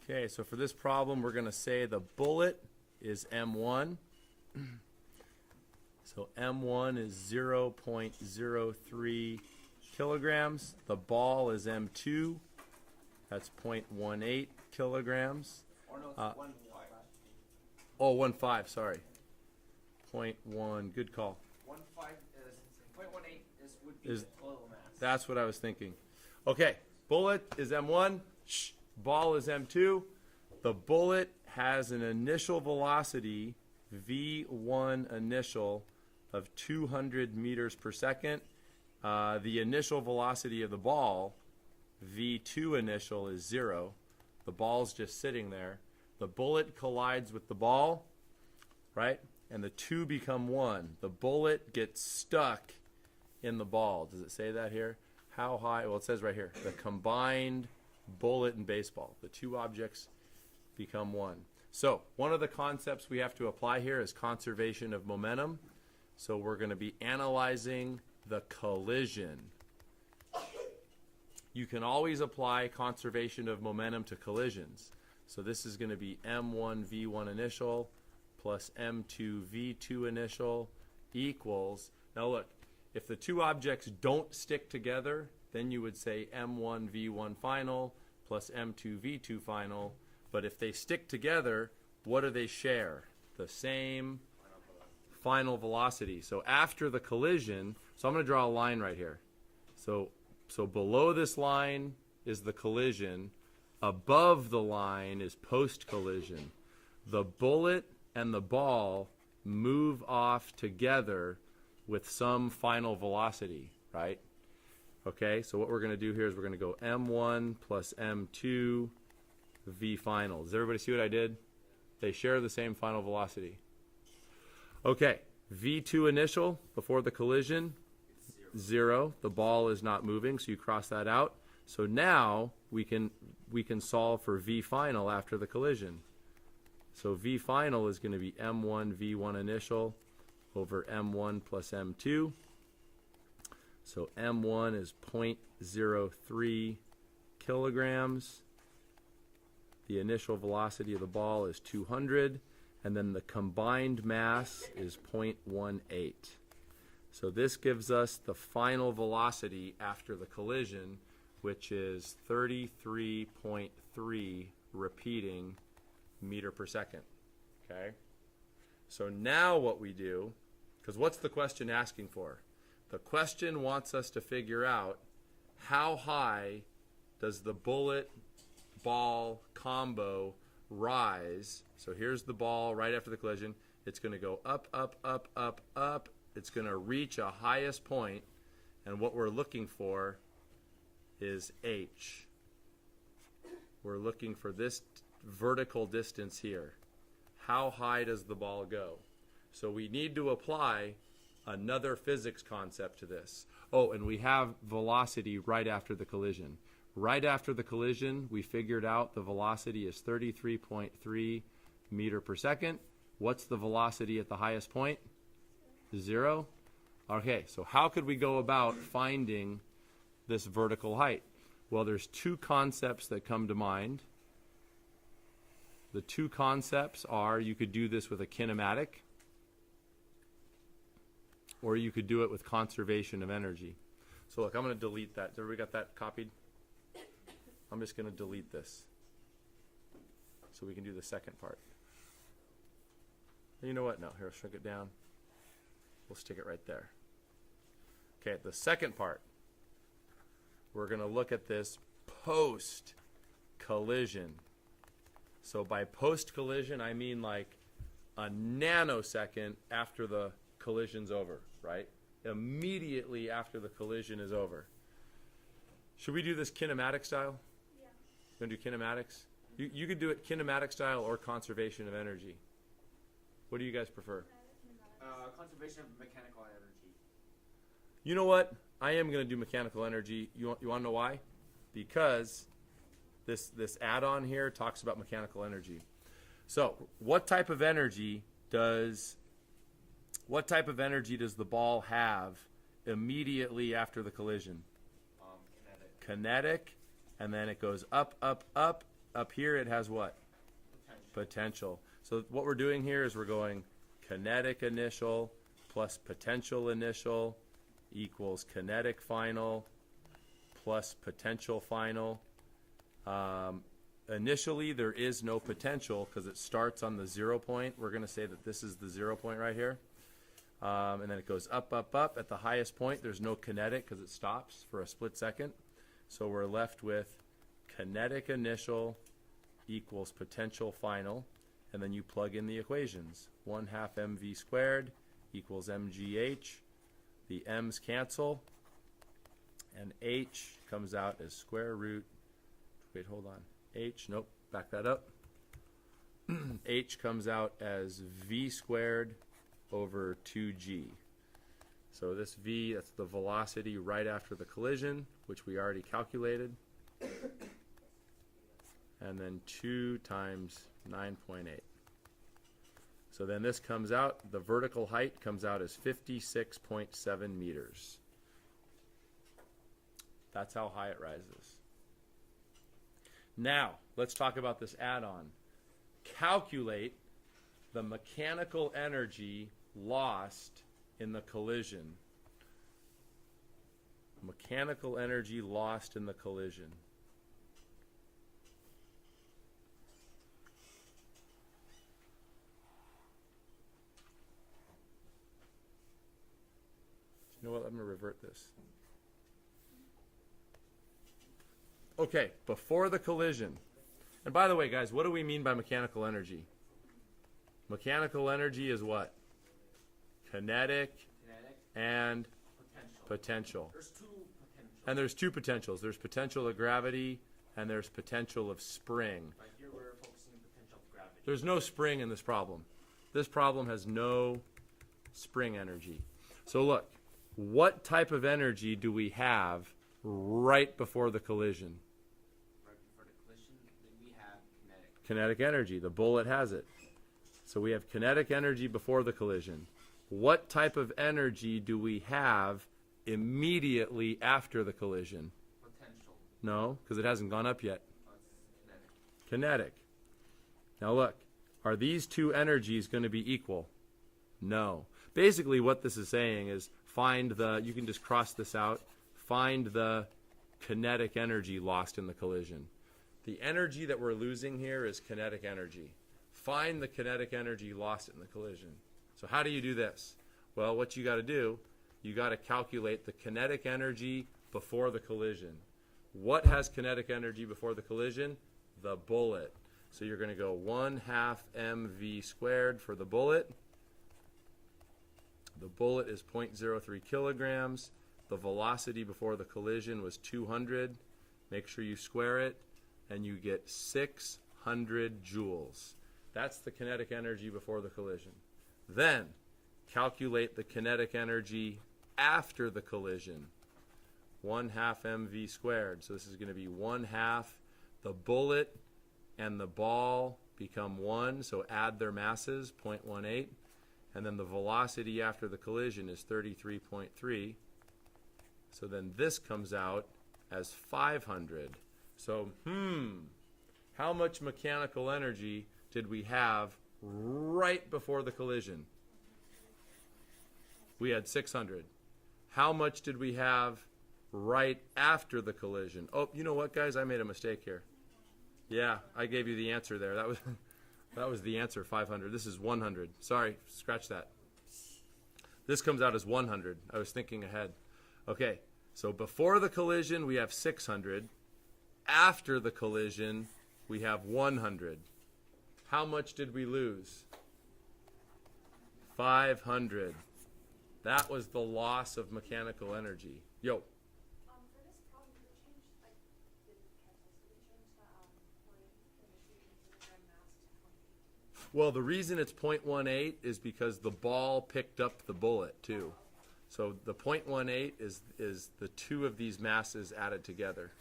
Okay, so for this problem, we're going to say the bullet is M1. So M1 is 0.03 kilograms. The ball is M2. That's 0.18 kilograms. Or no, it's 1.5. Oh, 1.5, sorry. 0.1, good call. 1.5 is 0.18 would be the total mass. That's what I was thinking. Okay, bullet is M1. Ball is M2. The bullet has an initial velocity, V1 initial, of 200 meters per second. The initial velocity of the ball, V2 initial, is 0. The ball's just sitting there. The bullet collides with the ball, right? And the two become one. The bullet gets stuck in the ball. Does it say that here? How high? Well, it says right here. The combined bullet and baseball. The two objects become one. So one of the concepts we have to apply here is conservation of momentum. So we're going to be analyzing the collision. You can always apply conservation of momentum to collisions. So this is going to be M1 V1 initial plus M2 V2 initial equals, now look, if the two objects don't stick together, then you would say M1 V1 final plus M2 V2 final. But if they stick together, what do they share? The same final velocity. So after the collision, so I'm going to draw a line right here. So below this line is the collision. Above the line is post-collision. The bullet and the ball move off together with some final velocity, right? Okay, so what we're going to do here is we're going to go M1 plus M2 V final. Does everybody see what I did? They share the same final velocity. Okay, V2 initial before the collision, 0. The ball is not moving, so you cross that out. So now we can solve for V final after the collision. So V final is going to be M1 V1 initial over M1 plus M2. So M1 is 0.03 kilograms. The initial velocity of the ball is 200. And then the combined mass is 0.18. So this gives us the final velocity after the collision, which is 33.3 repeating meter per second. Okay? So now what we do, because what's the question asking for? The question wants us to figure out how high does the bullet ball combo rise. So here's the ball right after the collision. It's going to go up, up, up, up, up. It's going to reach a highest point, and what we're looking for is H. We're looking for this vertical distance here. How high does the ball go? So we need to apply another physics concept to this. Oh, and we have velocity right after the collision. Right after the collision, we figured out the velocity is 33.3 meter per second. What's the velocity at the highest point? 0. Okay, so how could we go about finding this vertical height? Well, there's two concepts that come to mind. The two concepts are, you could do this with a kinematic, or you could do it with conservation of energy. So look, I'm going to delete that. Has everybody got that copied? I'm just going to delete this so we can do the second part. You know what? No, here, I'll shrink it down. We'll stick it right there. Okay, the second part, we're going to look at this post-collision. So by post-collision, I mean like a nanosecond after the collision's over, right? Immediately after the collision is over. Should we do this kinematic style? Yeah. You want to do kinematics? You could do it kinematic style or conservation of energy. What do you guys prefer? Conservation of mechanical energy. You know what? I am going to do mechanical energy. You want to know why? Because this add-on here talks about mechanical energy. So, what type of energy does the ball have immediately after the collision? Kinetic. Kinetic, and then it goes up, up, up, up here it has what? Potential. So what we're doing here is we're going kinetic initial plus potential initial equals kinetic final plus potential final. Initially, there is no potential because it starts on the 0 point. We're going to say that this is the 0 point right here. And then it goes up, up, up. At the highest point, there's no kinetic because it stops for a split second. So we're left with kinetic initial equals potential final. And then you plug in the equations. 1/2 mv squared equals mgh. The m's cancel. And h comes out as square root. Wait, hold on. H, nope, back that up. H comes out as v squared over 2g. So this v, that's the velocity right after the collision, which we already calculated. And then 2 times 9.8. So then this comes out, the vertical height comes out as 56.7 meters. That's how high it rises. Now, let's talk about this add-on. Calculate the mechanical energy lost in the collision. Mechanical energy lost in the collision. You know what? Let me revert this. Okay, before the collision. And by the way, guys, what do we mean by mechanical energy? Mechanical energy is what? Kinetic and potential. There's two potentials. And there's two potentials. There's potential of gravity and there's potential of spring. Right here we're focusing on potential of gravity. There's no spring in this problem. This problem has no spring energy. So look, what type of energy do we have right before the collision? Right before the collision, then we have kinetic. Kinetic energy. The bullet has it. So we have kinetic energy before the collision. What type of energy do we have immediately after the collision? Potential. No, because it hasn't gone up yet. Oh, it's kinetic. Kinetic. Now look, are these two energies going to be equal? No. Basically what this is saying is find the, you can just cross this out, find the kinetic energy lost in the collision. The energy that we're losing here is kinetic energy. Find the kinetic energy lost in the collision. So how do you do this? Well, what you got to do, you got to calculate the kinetic energy before the collision. What has kinetic energy before the collision? The bullet. So you're going to go 1/2 mv squared for the bullet. The bullet is 0.03 kilograms. The velocity before the collision was 200. Make sure you square it, and you get 600 joules. That's the kinetic energy before the collision. Then, calculate the kinetic energy after the collision. 1/2 mv squared. So this is going to be 1/2. The bullet and the ball become 1, so add their masses, 0.18. And then the velocity after the collision is 33.3. So then this comes out as 500. So, how much mechanical energy did we have right before the collision? We had 600. How much did we have right after the collision? Oh, you know what, guys? I made a mistake here. Yeah, I gave you the answer there. That was the answer, 500. This is 100. Sorry, scratch that. This comes out as 100. I was thinking ahead. Okay, so before the collision, we have 600. After the collision, we have 100. How much did we lose? 500. That was the loss of mechanical energy. Yo. For this problem, did we change, I didn't catch this, did we change the kilogram mass to 0.18? Well, the reason it's 0.18 is because the ball picked up the bullet too. So the 0.18 is the two of these masses added together.